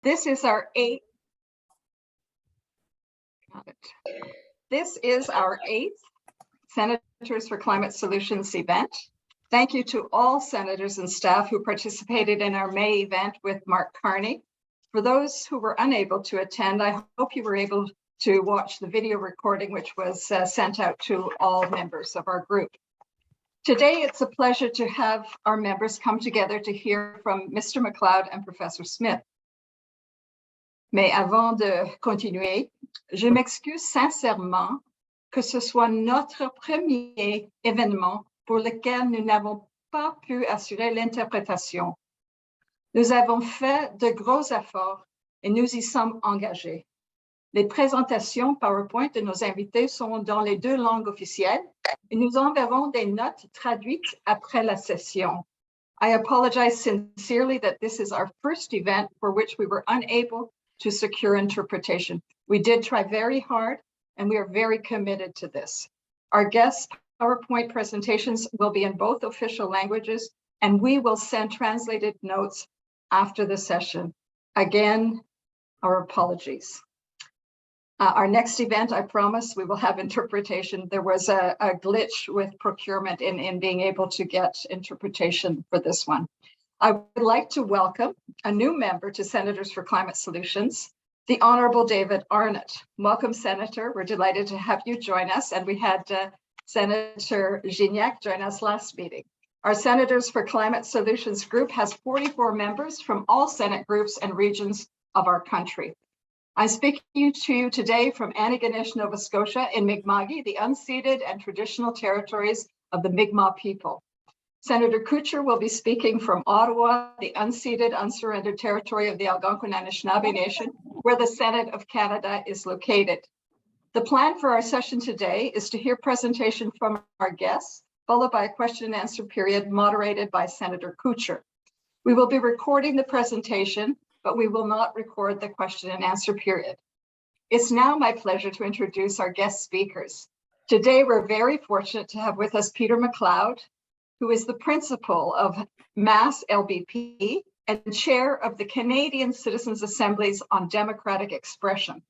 This is our eighth Senators for Climate Solutions event. Thank you to all senators and staff who participated in our May event with Mark Carney. For those who were unable to attend, I hope you were able to watch the video recording, which was sent out to all members of our group. Today, it's a pleasure to have our members come together to hear from Mr. MacLeod and Professor Smith. Mais avant de continuer, je m'excuse sincèrement que ce soit notre premier événement pour lequel nous n'avons pas pu assurer l'interprétation. Nous avons fait de gros efforts et nous y sommes engagés. Les présentations PowerPoint de nos invités sont dans les 2 langues officielles et nous enverrons des notes traduites après la session. I apologize sincerely that this is our first event for which we were unable to secure interpretation. We did try very hard and we are very committed to this. Our guest PowerPoint presentations will be in both official languages and we will send translated notes after the session. Again, our apologies. Our next event, I promise we will have interpretation. There was a glitch with procurement in being able to get interpretation for this one. I would like to welcome a new member to Senators for Climate Solutions, the Honorable David Arnott. Welcome, Senator. We're delighted to have you join us. And we had Senator Gignac join us last meeting. Our Senators for Climate Solutions group has 44 members from all Senate groups and regions of our country. I'm speaking to you today from Antigonish, Nova Scotia in Mi'kma'ki, the unceded and traditional territories of the Mi'kmaq people. Senator Couture will be speaking from Ottawa, the unceded, unsurrendered territory of the Algonquin Anishinaabe Nation, where the Senate of Canada is located. The plan for our session today is to hear presentation from our guests, followed by a question and answer period moderated by Senator Couture. We will be recording the presentation, but we will not record the question and answer period. It's now my pleasure to introduce our guest speakers. Today, we're very fortunate to have with us Peter MacLeod, who is the principal of MASS LBP and chair of the Canadian Citizens Assemblies on Democratic Expression.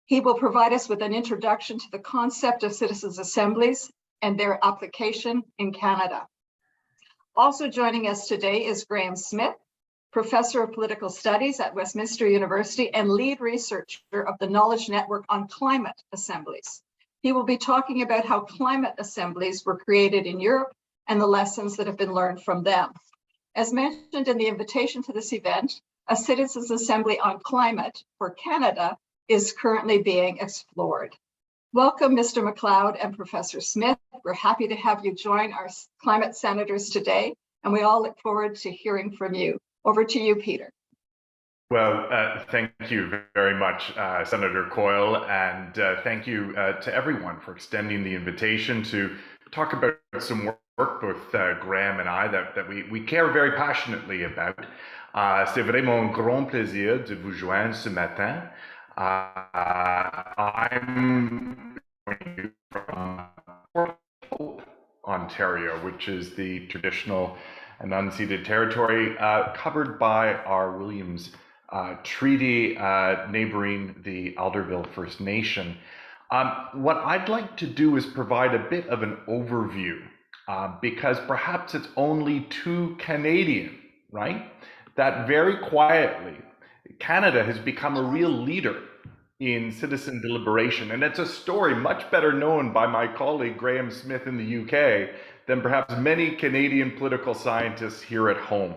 He will provide us with an introduction to the concept of citizens' assemblies and their application in Canada. Also joining us today is Graham Smith, Professor of Political Studies at Westminster University and lead researcher of the Knowledge Network on Climate Assemblies. He will be talking about how climate assemblies were created in Europe and the lessons that have been learned from them. As mentioned in the invitation to this event, a Citizens' Assembly on Climate for Canada is currently being explored. Welcome, Mr. MacLeod and Professor Smith. We're happy to have you join our climate senators today, and we all look forward to hearing from you. Over to you, Peter. Well, thank you very much, Senator Coyle, and thank you to everyone for extending the invitation to talk about some work, both Graham and I, that we care very passionately about. C'est vraiment un grand plaisir de vous joindre ce matin. I'm from Hope, Ontario, which is the traditional and unceded territory covered by our Williams Treaty, neighboring the Alderville First Nation. What I'd like to do is provide a bit of an overview because perhaps it's only too Canadian, right? That very quietly, Canada has become a real leader in citizen deliberation. And it's a story much better known by my colleague Graham Smith in the UK than perhaps many Canadian political scientists here at home.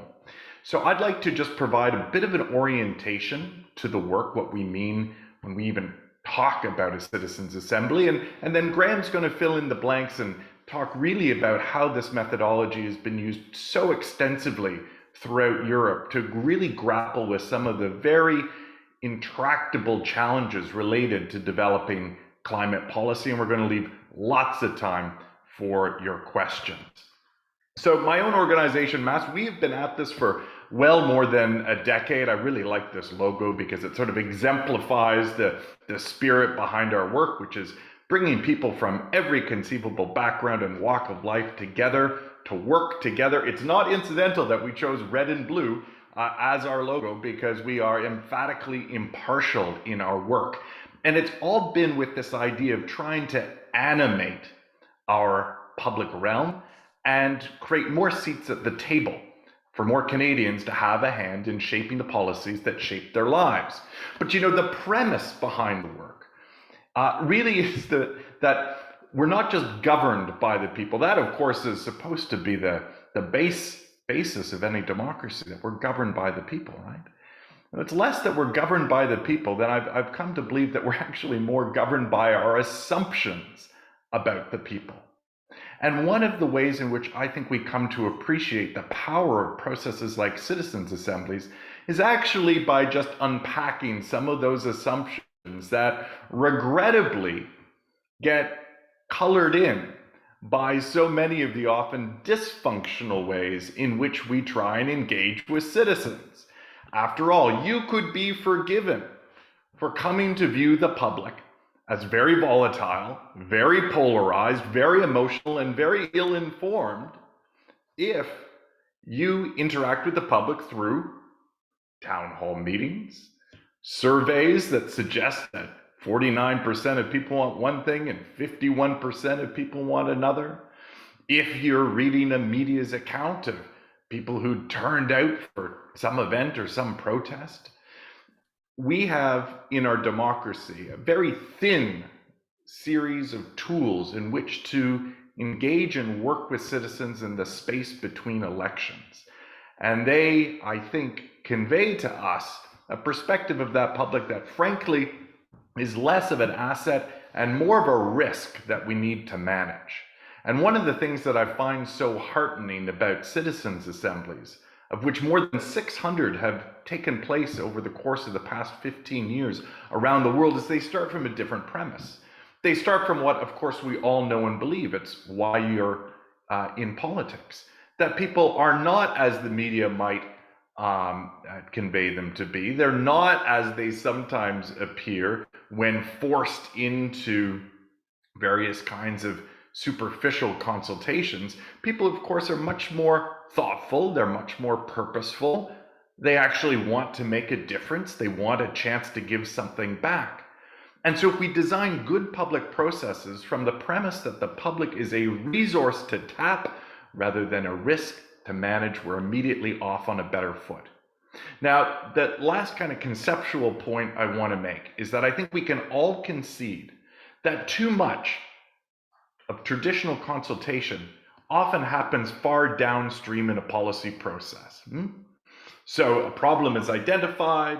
So I'd like to just provide a bit of an orientation to the work, what we mean when we even talk about a citizens' assembly. And then Graham's going to fill in the blanks and talk really about how this methodology has been used so extensively throughout Europe to really grapple with some of the very intractable challenges related to developing climate policy. And we're going to leave lots of time for your questions. So my own organization, MASS, we have been at this for well more than a decade. I really like this logo because it sort of exemplifies the spirit behind our work, which is bringing people from every conceivable background and walk of life together to work together. It's not incidental that we chose red and blue as our logo because we are emphatically impartial in our work. And it's all been with this idea of trying to animate our public realm and create more seats at the table for more Canadians to have a hand in shaping the policies that shape their lives. But the premise behind the work really is that we're not just governed by the people. That, of course, is supposed to be the basis of any democracy, that we're governed by the people, right? And it's less that we're governed by the people than I've come to believe that we're actually more governed by our assumptions about the people. And one of the ways in which I think we come to appreciate the power of processes like citizens' assemblies is actually by just unpacking some of those assumptions that regrettably get colored in by so many of the often dysfunctional ways in which we try and engage with citizens. After all, you could be forgiven for coming to view the public as very volatile, very polarized, very emotional, and very ill-informed if you interact with the public through town hall meetings, surveys that suggest that 49% of people want one thing and 51% of people want another. If you're reading a media's account of people who turned out for some event or some protest, we have in our democracy a very thin series of tools in which to engage and work with citizens in the space between elections. And they, I think, convey to us a perspective of that public that frankly is less of an asset and more of a risk that we need to manage. And one of the things that I find so heartening about citizens' assemblies, of which more than 600 have taken place over the course of the past 15 years around the world, is they start from a different premise. They start from what, of course, we all know and believe. It's why you're in politics. That people are not as the media might convey them to be. They're not as they sometimes appear when forced into various kinds of superficial consultations. People, of course, are much more thoughtful. They're much more purposeful. They actually want to make a difference. They want a chance to give something back. And so if we design good public processes from the premise that the public is a resource to tap rather than a risk to manage, we're immediately off on a better foot. Now, the last kind of conceptual point I want to make is that I think we can all concede that too much of traditional consultation often happens far downstream in a policy process. So a problem is identified,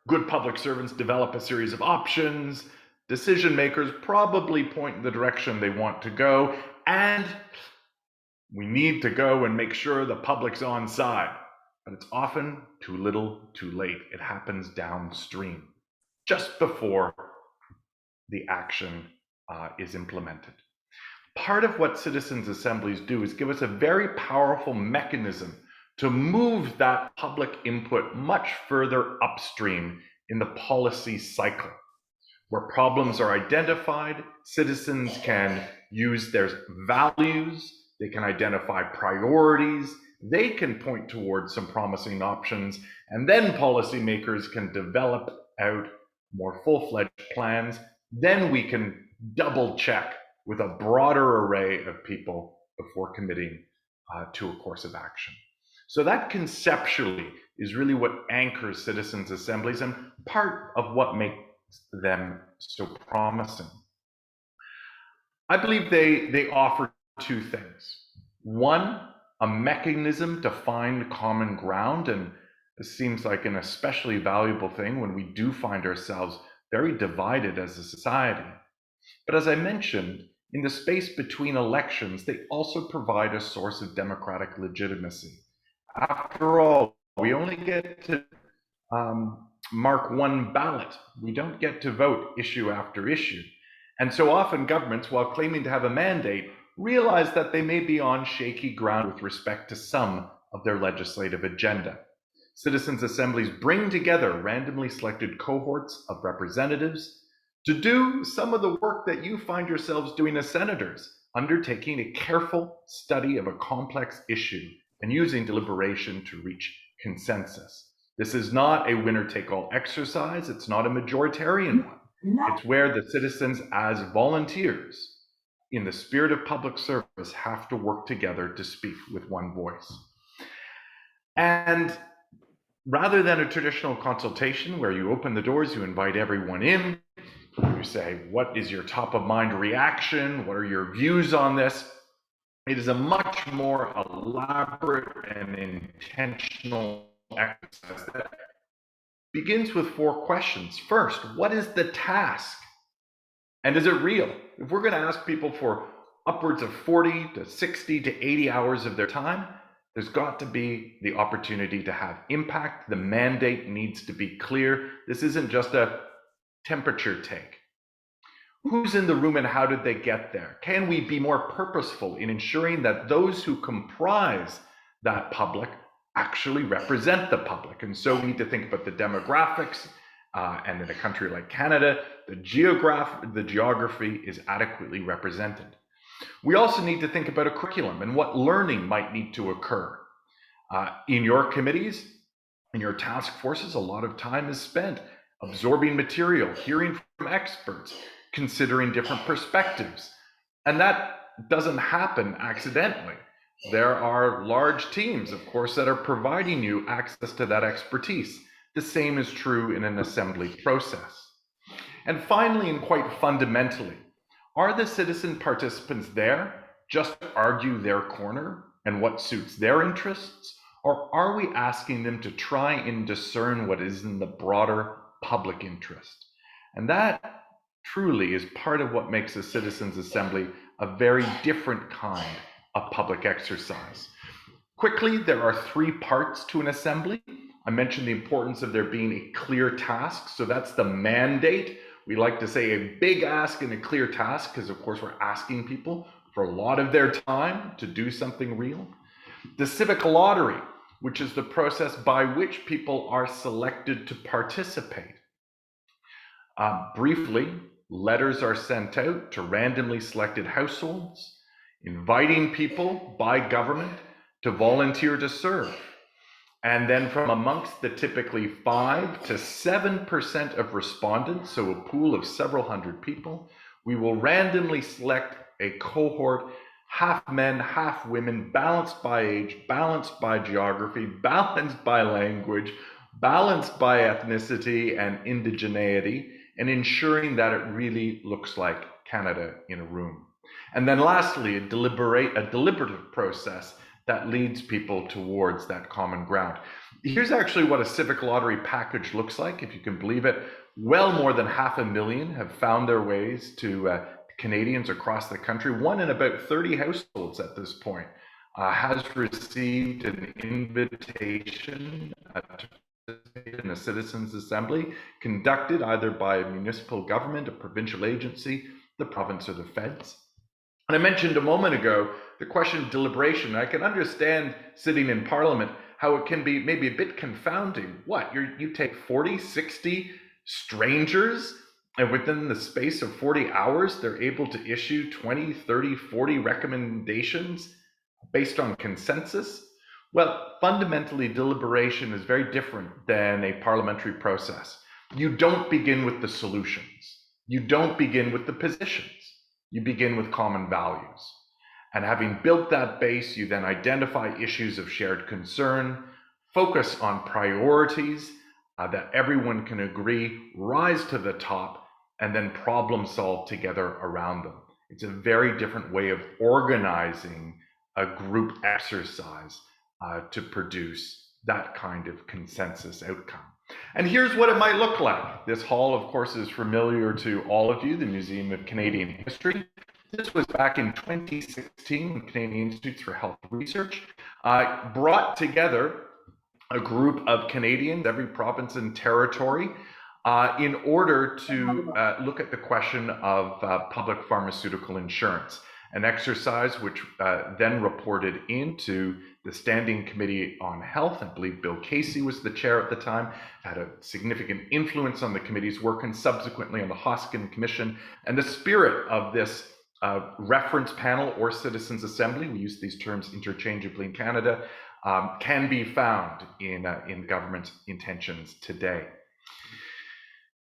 good public servants develop a series of options, decision makers probably point in the direction they want to go, and we need to go and make sure the public's on side. But it's often too little, too late. It happens downstream, just before the action is implemented. Part of what citizens' assemblies do is give us a very powerful mechanism to move that public input much further upstream in the policy cycle. Where problems are identified, citizens can use their values, they can identify priorities, they can point towards some promising options, and then policymakers can develop out more full-fledged plans. Then we can double check with a broader array of people before committing to a course of action. So that conceptually is really what anchors citizens' assemblies and part of what makes them so promising. I believe they offer two things. One, a mechanism to find common ground, and this seems like an especially valuable thing when we do find ourselves very divided as a society. But as I mentioned, in the space between elections, they also provide a source of democratic legitimacy. After all, we only get to mark one ballot. We don't get to vote issue after issue. And so often governments, while claiming to have a mandate, realize that they may be on shaky ground with respect to some of their legislative agenda. Citizens' assemblies bring together randomly selected cohorts of representatives to do some of the work that you find yourselves doing as senators, undertaking a careful study of a complex issue and using deliberation to reach consensus. This is not a winner-take-all exercise. It's not a majoritarian one. It's where the citizens, as volunteers, in the spirit of public service, have to work together to speak with one voice. And rather than a traditional consultation where you open the doors, you invite everyone in, you say, what is your top of mind reaction? What are your views on this? It is a much more elaborate and intentional exercise that begins with 4 questions. First, what is the task? And is it real? If we're going to ask people for upwards of 40 to 60 to 80 hours of their time, there's got to be the opportunity to have impact. The mandate needs to be clear. This isn't just a temperature take. Who's in the room and how did they get there? Can we be more purposeful in ensuring that those who comprise that public actually represent the public? And so we need to think about the demographics, and in a country like Canada, the geography is adequately represented. We also need to think about a curriculum and what learning might need to occur. In your committees, in your task forces, a lot of time is spent absorbing material, hearing from experts, considering different perspectives. And that doesn't happen accidentally. There are large teams, of course, that are providing you access to that expertise. The same is true in an assembly process. And finally, and quite fundamentally, are the citizen participants there just to argue their corner and what suits their interests? Or are we asking them to try and discern what is in the broader public interest? And that truly is part of what makes a citizens' assembly a very different kind of public exercise. Quickly, there are 3 parts to an assembly. I mentioned the importance of there being a clear task. So that's the mandate. We like to say a big ask and a clear task, because of course we're asking people for a lot of their time to do something real. The civic lottery, which is the process by which people are selected to participate. Briefly, letters are sent out to randomly selected households, inviting people by government to volunteer to serve. And then from amongst the typically 5 to 7% of respondents, so a pool of several hundred people, we will randomly select a cohort, half men, half women, balanced by age, balanced by geography, balanced by language, balanced by ethnicity and indigeneity, and ensuring that it really looks like Canada in a room. And then lastly, a deliberative process that leads people towards that common ground. Here's actually what a civic lottery package looks like, if you can believe it. Well more than 500,000 have found their ways to Canadians across the country. 1 in about 30 households at this point has received an invitation to participate in a citizens' assembly conducted either by a municipal government, a provincial agency, the province, or the feds. And I mentioned a moment ago the question of deliberation. I can understand sitting in Parliament how it can be maybe a bit confounding. What, you take 40, 60 strangers, and within the space of 40 hours, they're able to issue 20, 30, 40 recommendations based on consensus? Well, fundamentally, deliberation is very different than a parliamentary process. You don't begin with the solutions. You don't begin with the positions. You begin with common values. And having built that base, you then identify issues of shared concern, focus on priorities that everyone can agree, rise to the top, and then problem solve together around them. It's a very different way of organizing a group exercise to produce that kind of consensus outcome. And here's what it might look like. This hall, of course, is familiar to all of you, the Museum of Canadian History. This was back in 2016 when Canadian Institutes for Health Research brought together a group of Canadians, every province and territory, in order to look at the question of public pharmaceutical insurance, an exercise which then reported into the Standing Committee on Health. I believe Bill Casey was the chair at the time, had a significant influence on the committee's work and subsequently on the Hoskin Commission. And the spirit of this reference panel or citizens assembly, we use these terms interchangeably in Canada, can be found in government's intentions today.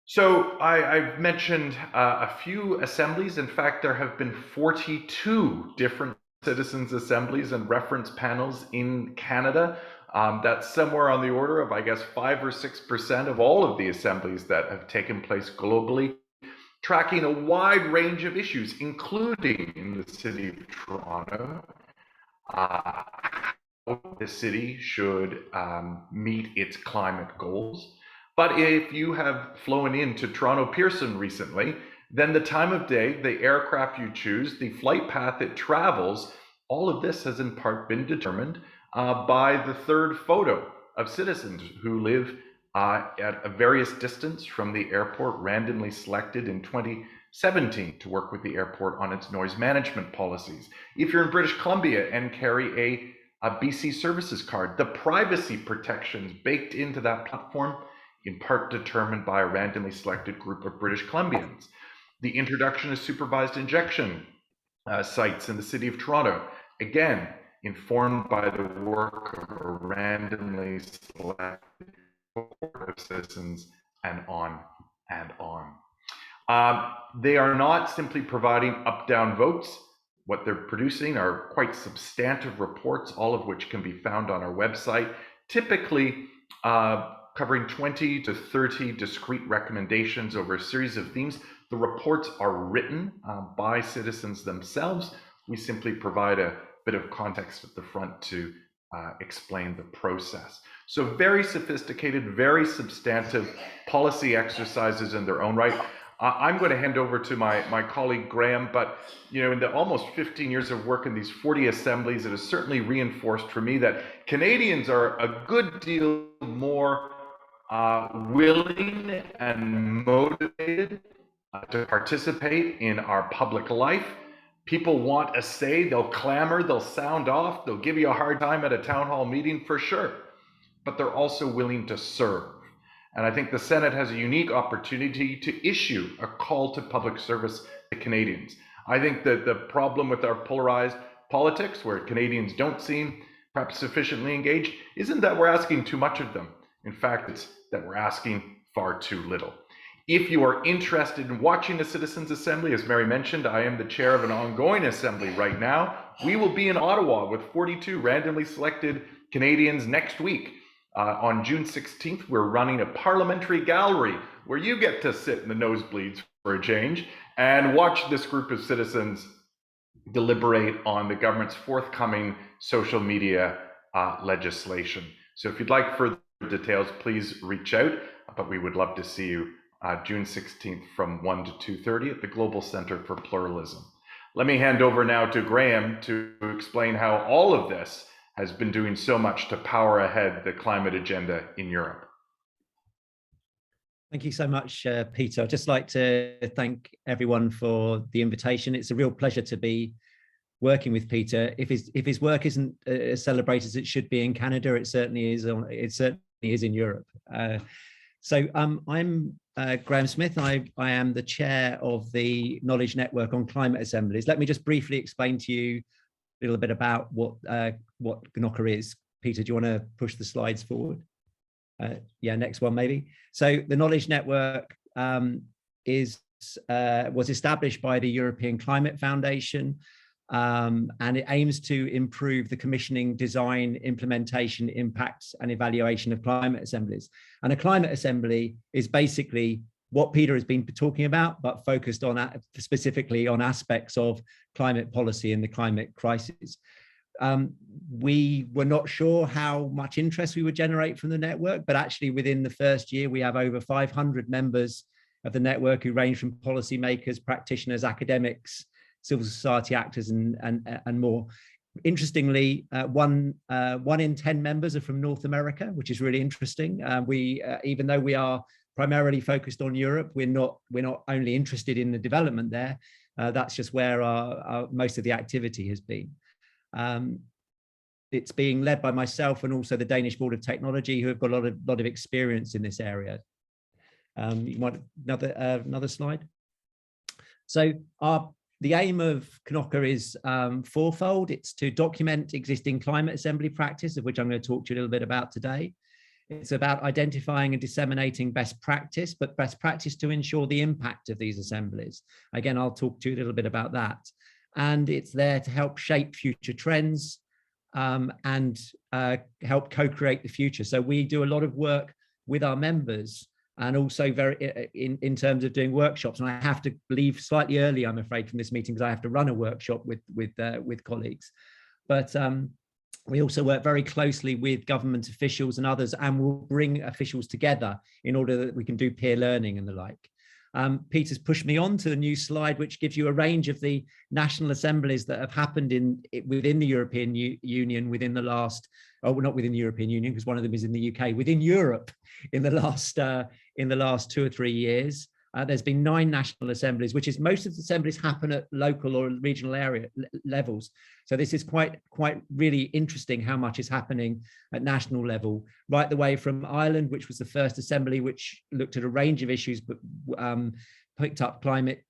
So I've mentioned a few assemblies. In fact, there have been 42 different citizens' assemblies and reference panels in Canada. That's somewhere on the order of, I guess, 5 or 6% of all of the assemblies that have taken place globally, tracking a wide range of issues, including in the city of Toronto, how the city should meet its climate goals. But if you have flown into Toronto Pearson recently, then the time of day, the aircraft you choose, the flight path it travels, all of this has in part been determined by the third photo of citizens who live at a various distance from the airport, randomly selected in 2017 to work with the airport on its noise management policies. If you're in British Columbia and carry a BC Services card, the privacy protections baked into that platform, in part determined by a randomly selected group of British Columbians. The introduction of supervised injection sites in the city of Toronto, again, informed by the work of a randomly selected cohort of citizens, and on and on. They are not simply providing up-down votes. What they're producing are quite substantive reports, all of which can be found on our website, typically covering 20 to 30 discrete recommendations over a series of themes. The reports are written by citizens themselves. We simply provide a bit of context at the front to explain the process. So very sophisticated, very substantive policy exercises in their own right. I'm going to hand over to my colleague Graham, but in the almost 15 years of work in these 40 assemblies, it has certainly reinforced for me that Canadians are a good deal more willing and motivated to participate in our public life. People want a say, they'll clamor, they'll sound off, they'll give you a hard time at a town hall meeting for sure, but they're also willing to serve. And I think the Senate has a unique opportunity to issue a call to public service to Canadians. I think that the problem with our polarized politics, where Canadians don't seem perhaps sufficiently engaged, isn't that we're asking too much of them. In fact, it's that we're asking far too little. If you are interested in watching a Citizens Assembly, as Mary mentioned, I am the chair of an ongoing assembly right now. We will be in Ottawa with 42 randomly selected Canadians next week. On June 16th, we're running a parliamentary gallery where you get to sit in the nosebleeds for a change and watch this group of citizens deliberate on the government's forthcoming social media legislation. So if you'd like further details, please reach out, but we would love to see you June 16th from 1 to 2:30 at the Global Center for Pluralism. Let me hand over now to Graham to explain how all of this has been doing so much to power ahead the climate agenda in Europe. Thank you so much, Peter. I'd just like to thank everyone for the invitation. It's a real pleasure to be working with Peter. If his work isn't as celebrated as it should be in Canada, it certainly is. It certainly is in Europe. I'm Graham Smith. I am the chair of the Knowledge Network on Climate Assemblies. Let me just briefly explain to you a little bit about what GNOCA is. Peter, do you want to push the slides forward? Yeah, next one maybe. So the Knowledge Network was established by the European Climate Foundation, and it aims to improve the commissioning, design, implementation, impacts, and evaluation of climate assemblies. And a climate assembly is basically what Peter has been talking about, but focused on specifically on aspects of climate policy and the climate crisis. We were not sure how much interest we would generate from the network, but actually within the first year, we have over 500 members of the network who range from policymakers, practitioners, academics, civil society actors, and more. Interestingly, one in 10 members are from North America, which is really interesting. Even though we are primarily focused on Europe, we're not only interested in the development there. That's just where our most of the activity has been. It's being led by myself and also the Danish Board of Technology, who have got a lot of experience in this area. You want another slide? So our The aim of CNOCA is fourfold. It's to document existing climate assembly practice, of which I'm going to talk to you a little bit about today. It's about identifying and disseminating best practice, but best practice to ensure the impact of these assemblies. Again, I'll talk to you a little bit about that. And it's there to help shape future trends and help co-create the future. So we do a lot of work with our members, and also very in terms of doing workshops. And I have to leave slightly early, I'm afraid, from this meeting because I have to run a workshop with colleagues. But we also work very closely with government officials and others, and we'll bring officials together in order that we can do peer learning and the like. Peter's pushed me on to the new slide, which gives you a range of the national assemblies that have happened within the European Union within the last, oh, well, not within the European Union, because one of them is in the UK, within Europe in the last 2 or 3 years. There's been 9 national assemblies, which is most of the assemblies happen at local or regional area levels. So this is quite really interesting how much is happening at national level, right the way from Ireland, which was the first assembly which looked at a range of issues, but picked up climate,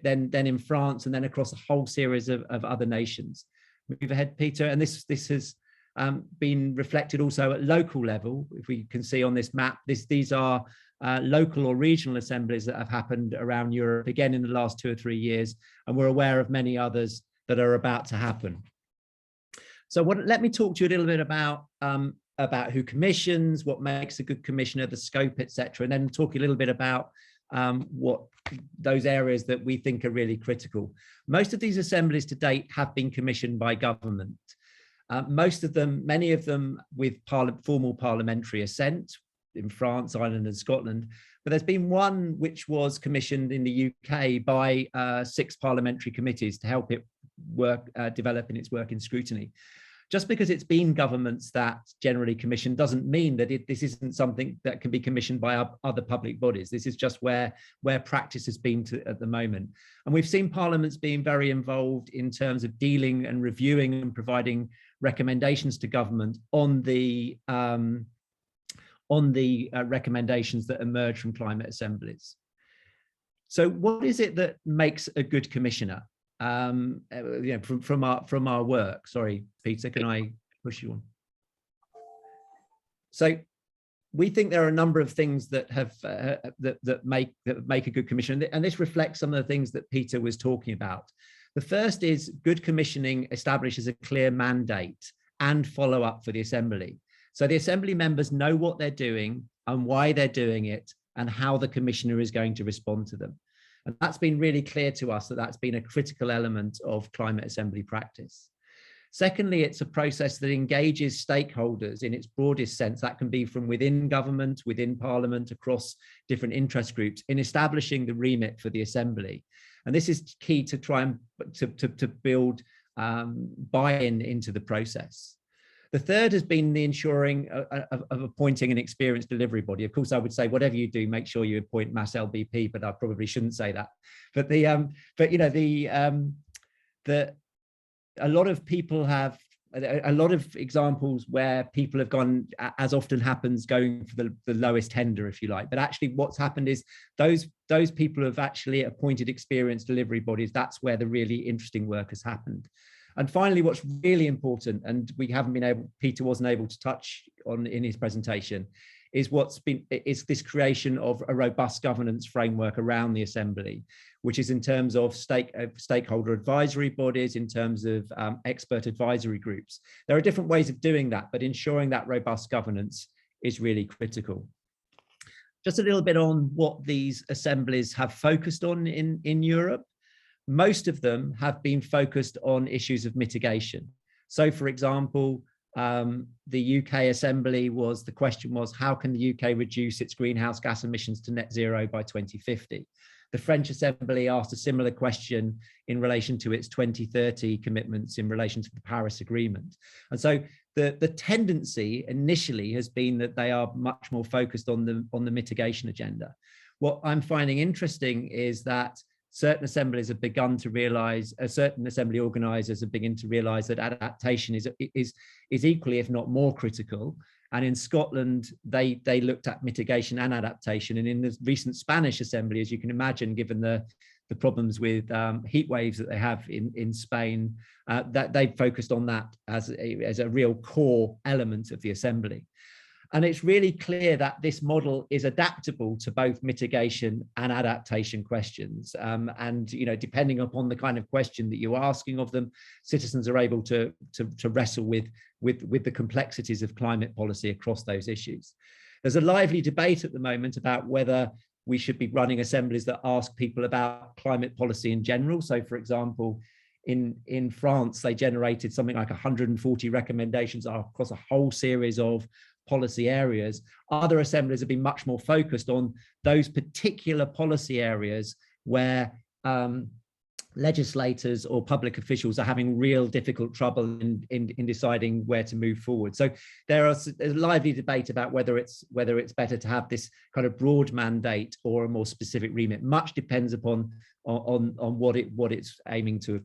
then in France, and then across a whole series of other nations. Move ahead, Peter. And this has been reflected also at local level. If we can see on this map, these are local or regional assemblies that have happened around Europe, again, in the last 2 or 3 years, and we're aware of many others that are about to happen. So let me talk to you a little bit about who commissions, what makes a good commissioner, the scope, etc., and then talk a little bit about what those areas that we think are really critical. Most of these assemblies to date have been commissioned by government. Most of them, many of them with formal parliamentary assent in France, Ireland and Scotland, but there's been one which was commissioned in the UK by 6 parliamentary committees to help it develop in its work in scrutiny. Just because it's been governments that generally commission doesn't mean that this isn't something that can be commissioned by other public bodies. This is just where practice has been at the moment. And we've seen parliaments being very involved in terms of dealing and reviewing and providing recommendations to government on the recommendations that emerge from climate assemblies. So what is it that makes a good commissioner? From our work. Sorry, Peter, can I push you on? So we think there are a number of things that have that make a good commissioner, and this reflects some of the things that Peter was talking about. The first is good commissioning establishes a clear mandate and follow up for the assembly. So the assembly members know what they're doing and why they're doing it and how the commissioner is going to respond to them. And that's been really clear to us that that's been a critical element of climate assembly practice. Secondly, it's a process that engages stakeholders in its broadest sense. That can be from within government, within parliament, across different interest groups in establishing the remit for the assembly. And this is key to try and to build buy-in into the process. The third has been the ensuring of appointing an experienced delivery body. Of course, I would say whatever you do, make sure you appoint mass LBP, but I probably shouldn't say that. But a lot of people have a lot of examples where people have gone, as often happens, going for the lowest tender, if you like. But actually, what's happened is those people have actually appointed experienced delivery bodies. That's where the really interesting work has happened. And finally, what's really important, and Peter wasn't able to touch on in his presentation, is this creation of a robust governance framework around the assembly, which is in terms of stakeholder advisory bodies, in terms of expert advisory groups. There are different ways of doing that, but ensuring that robust governance is really critical. Just a little bit on what these assemblies have focused on in Europe. Most of them have been focused on issues of mitigation. So, for example, the UK Assembly the question was, how can the UK reduce its greenhouse gas emissions to net zero by 2050? The French Assembly asked a similar question in relation to its 2030 commitments in relation to the Paris Agreement. And so the tendency initially has been that they are much more focused on the mitigation agenda. What I'm finding interesting is that certain assemblies have begun to realize, certain assembly organizers have begun to realize that adaptation is equally, if not more, critical. And in Scotland, they looked at mitigation and adaptation. And in the recent Spanish assembly, as you can imagine, given the the problems with heat waves that they have in Spain, that they've focused on that as a real core element of the Assembly. And it's really clear that this model is adaptable to both mitigation and adaptation questions. And, you know, depending upon the kind of question that you're asking of them, citizens are able to wrestle with the complexities of climate policy across those issues. There's a lively debate at the moment about whether we should be running assemblies that ask people about climate policy in general. So, for example, in France, they generated something like 140 recommendations across a whole series of policy areas. Other assemblies have been much more focused on those particular policy areas where legislators or public officials are having real difficult trouble in deciding where to move forward. So there's a lively debate about whether it's better to have this kind of broad mandate or a more specific remit. Much depends upon what it's aiming to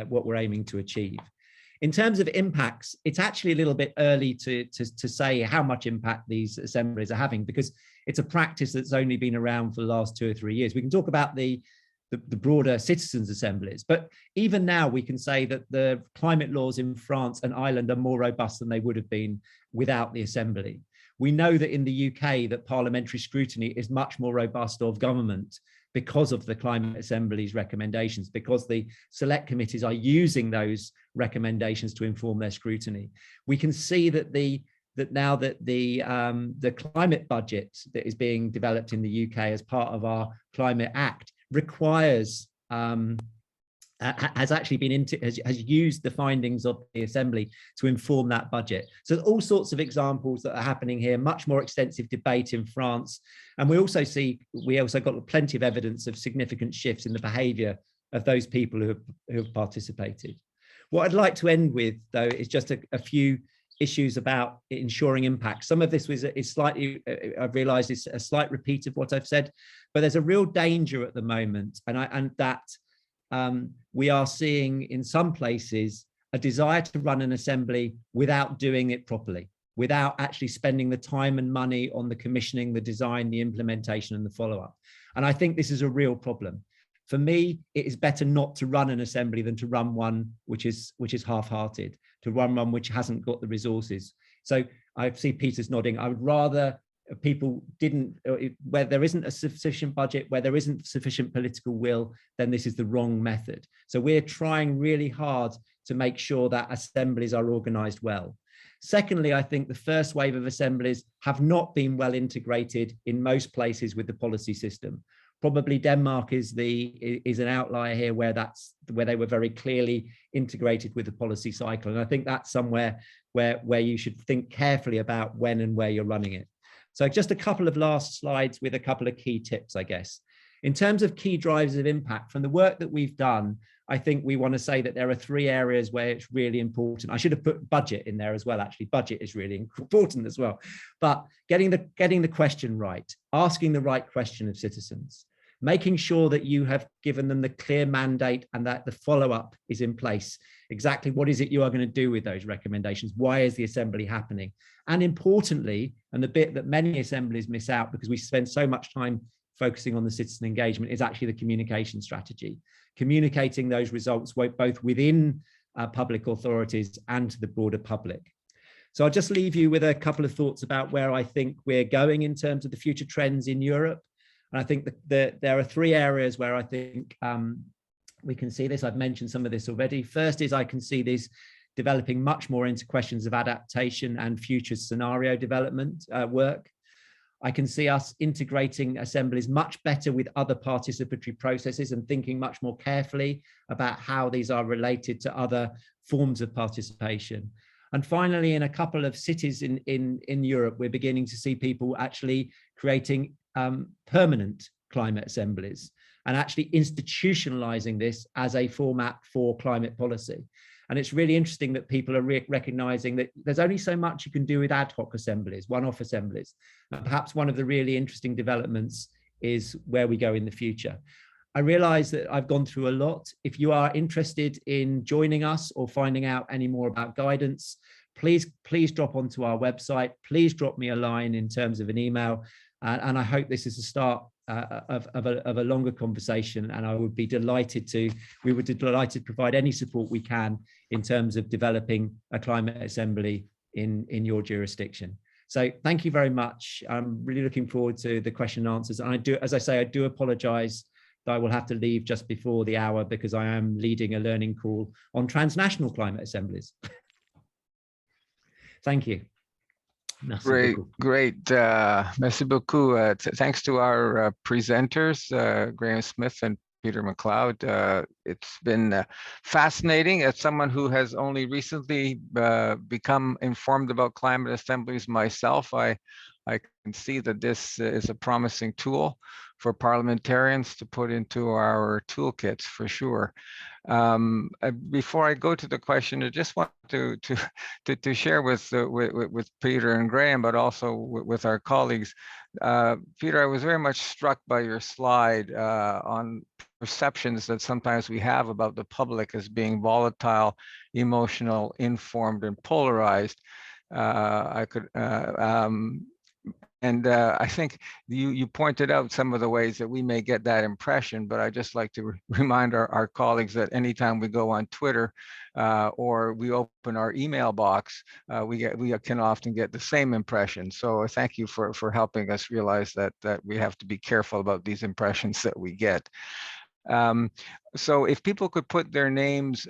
what we're aiming to achieve. In terms of impacts, it's actually a little bit early to say how much impact these assemblies are having, because it's a practice that's only been around for the last 2 or 3 years. We can talk about the broader citizens' assemblies, but even now we can say that the climate laws in France and Ireland are more robust than they would have been without the assembly. We know that in the UK that parliamentary scrutiny is much more robust of government because of the Climate Assembly's recommendations, because the select committees are using those recommendations to inform their scrutiny. We can see that now that the climate budget that is being developed in the UK as part of our Climate Act requires has actually been has used the findings of the Assembly to inform that budget. So all sorts of examples that are happening here, much more extensive debate in France. And we also got plenty of evidence of significant shifts in the behavior of those people who have participated. What I'd like to end with, though, is just a few issues about ensuring impact. Some of this is slightly, I've realized it's a slight repeat of what I've said, but there's a real danger at the moment, and that we are seeing in some places a desire to run an assembly without doing it properly, without actually spending the time and money on the commissioning, the design, the implementation, and the follow-up. And I think this is a real problem. For me, it is better not to run an assembly than to run one which is half-hearted, to run one which hasn't got the resources. So I see Peter's nodding. I would rather people where there isn't a sufficient budget, where there isn't sufficient political will, then this is the wrong method. So we're trying really hard to make sure that assemblies are organized well. Secondly, I think the first wave of assemblies have not been well integrated in most places with the policy system. Probably Denmark is an outlier here where they were very clearly integrated with the policy cycle. And I think that's somewhere where you should think carefully about when and where you're running it. So just a couple of last slides with a couple of key tips, I guess. In terms of key drivers of impact, from the work that we've done, I think we want to say that there are 3 areas where it's really important. I should have put budget in there as well. Actually, budget is really important as well. But getting the question right, asking the right question of citizens, making sure that you have given them the clear mandate and that the follow-up is in place. Exactly what is it you are going to do with those recommendations? Why is the assembly happening? And importantly, and the bit that many assemblies miss out because we spend so much time focusing on the citizen engagement, is actually the communication strategy. Communicating those results both within public authorities and to the broader public. So I'll just leave you with a couple of thoughts about where I think we're going in terms of the future trends in Europe. And I think that there are 3 areas where I think we can see this. I've mentioned some of this already. First is I can see this developing much more into questions of adaptation and future scenario development work. I can see us integrating assemblies much better with other participatory processes and thinking much more carefully about how these are related to other forms of participation. And finally, in a couple of cities in Europe, we're beginning to see people actually creating permanent climate assemblies and actually institutionalizing this as a format for climate policy. And it's really interesting that people are recognizing that there's only so much you can do with ad hoc assemblies, one-off assemblies. And perhaps one of the really interesting developments is where we go in the future. I realize that I've gone through a lot. If you are interested in joining us or finding out any more about guidance, please drop onto our website. Please drop me a line in terms of an email. And I hope this is a start of a longer conversation, and I would be delighted to. We would be delighted to provide any support we can in terms of developing a climate assembly in your jurisdiction. So thank you very much. I'm really looking forward to the question and answers. And I do, as I say, I do apologise that I will have to leave just before the hour because I am leading a learning call on transnational climate assemblies. Thank you. Great, great. Merci beaucoup. Thanks to our presenters, Graham Smith and Peter McLeod. It's been fascinating. As someone who has only recently become informed about climate assemblies myself, I can see that this is a promising tool for parliamentarians to put into our toolkits for sure. Before I go to the question, I just want to share with Peter and Graham, but also with our colleagues. Peter, I was very much struck by your slide on perceptions that sometimes we have about the public as being volatile, emotional, informed, and polarized. I think you pointed out some of the ways that we may get that impression, but I just like to remind our colleagues that anytime we go on Twitter or we open our email box, we can often get the same impression. So thank you for helping us realize that we have to be careful about these impressions that we get. So if people could put their names